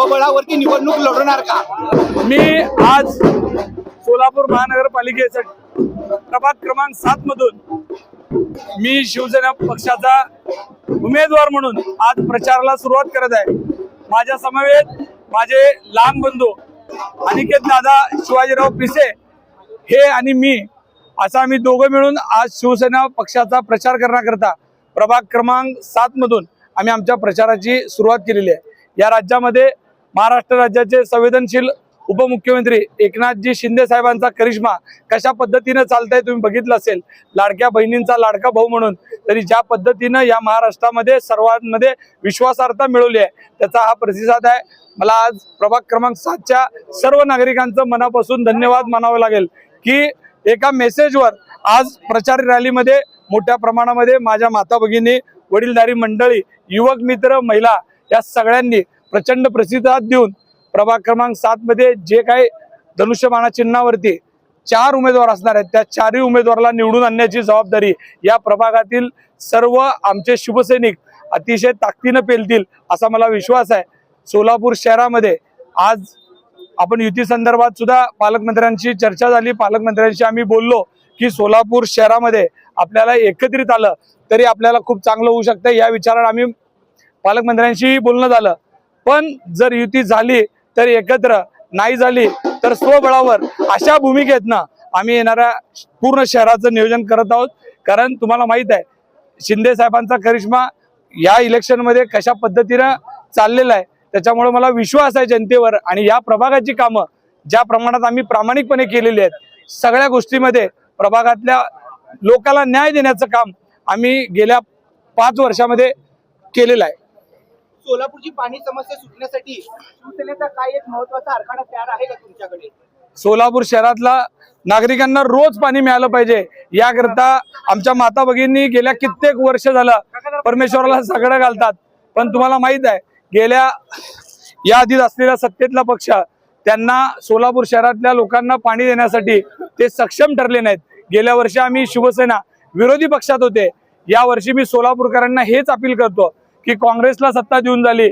स्वबळावरती निवडणूक लढवणार का? मी आज सोलापूर महानगरपालिकेसाठी प्रभाग क्रमांक 7 मधून मी शिवसेना पक्षाचा उमेदवार म्हणून आज प्रचाराला सुरुवात करत आहे। माझ्या समवेत माझे लहान बंधू अनिकेत दादा शिवाजीराव पिसे हे आणि मी असा आम्ही दोघं मिळून आज शिवसेना पक्षाचा प्रचार करण्याकरता प्रभाग क्रमांक 7 मधून आम्ही आमच्या प्रचाराची सुरुवात केलेली आहे। या राज्यामध्ये महाराष्ट्र राज्याचे संवेदनशील उपमुख्यमंत्री एकनाथजी शिंदे साहेबांचा करिश्मा कशा पद्धतीने चालतंय तुम्ही बघितलं असेल। लाडक्या बहिणींचा लाडका भाऊ म्हणून तरी ज्या पद्धतीनं या महाराष्ट्रामध्ये सर्वांमध्ये विश्वासार्हता मिळवली आहे त्याचा हा प्रतिसाद आहे। मला आज प्रभाग क्रमांक 7च्या सर्व नागरिकांचं मनापासून धन्यवाद मानावं लागेल की एका मेसेजवर आज प्रचार रॅलीमध्ये मोठ्या प्रमाणामध्ये माझ्या माता भगिनी, वडीलधारी मंडळी, युवक मित्र, महिला या सगळ्यांनी प्रचंड प्रतिसाद देऊन प्रभाग क्रमांक 7 मध्ये जे काही धनुष्यबाणा चिन्हावरती 4 उमेदवार असणार आहेत त्या 4ही उमेदवाराला निवडून आणण्याची जबाबदारी या प्रभागातील सर्व आमचे शिवसैनिक अतिशय ताकदीने पेलतील असा मला विश्वास आहे। सोलापूर शहरामध्ये आज आपण युती संदर्भात सुद्धा पालकमंत्र्यांची चर्चा झाली। पालकमंत्र्यांशी आम्ही बोललो की सोलापूर शहरामध्ये आपल्याला एकत्रित आलं तरी आपल्याला खूप चांगलं होऊ शकतं या विचाराने आम्ही पालकमंत्र्यांशी बोलणं झालं। पण जर युती झाली तर एकत्र, नाही झाली तर स्वबळावर अशा भूमिकेतनं आम्ही येणाऱ्या पूर्ण शहराचं नियोजन करत आहोत। कारण तुम्हाला माहित आहे शिंदे साहेबांचा करिश्मा या इलेक्शनमध्ये कशा पद्धतीनं चाललेला आहे त्याच्यामुळे मला विश्वास आहे जनतेवर आणि या प्रभागाची कामं ज्या प्रमाणात आम्ही प्रामाणिकपणे केलेली आहेत सगळ्या गोष्टीमध्ये प्रभागातल्या लोकांना न्याय देण्याचं काम आम्ही गेल्या 5 वर्षामध्ये केलेलं आहे। सोलापूरची पाणी समस्या सुटण्यासाठी शिवसेनेचा काय एक महत्त्वाचा आराखडा तयार आहे का तुमच्याकडे? सोलापूर शहरातला नागरिकांना रोज पाणी मिळालं पाहिजे याकरता आमच्या माता भगिनी गेल्या कित्येक वर्ष झालं परमेश्वराला सगळं घालतात। पण तुम्हाला माहित आहे गेल्या या आधीच असलेल्या सत्तेतला पक्ष त्यांना सोलापूर शहरातल्या लोकांना पाणी देण्यासाठी ते सक्षम ठरले नाहीत। गेल्या वर्षी आम्ही शिवसेना विरोधी पक्षात होते, या वर्षी मी सोलापूरकरांना हेच अपील करतो की काँग्रेसला सत्ता देऊन झाली,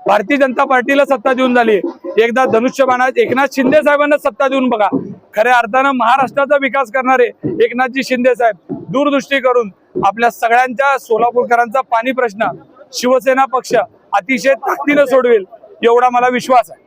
भारतीय जनता पार्टीला सत्ता देऊन झाली, एकदा धनुष्यबाणात एकनाथ शिंदे साहेबांना सत्ता देऊन बघा। खऱ्या अर्थानं महाराष्ट्राचा विकास करणारे एकनाथजी शिंदे साहेब दूरदृष्टी करून आपल्या सगळ्यांच्या सोलापूरकरांचा पाणी प्रश्न शिवसेना पक्ष अतिशय ताकदीने सोडवेल एवढा मला विश्वास आहे।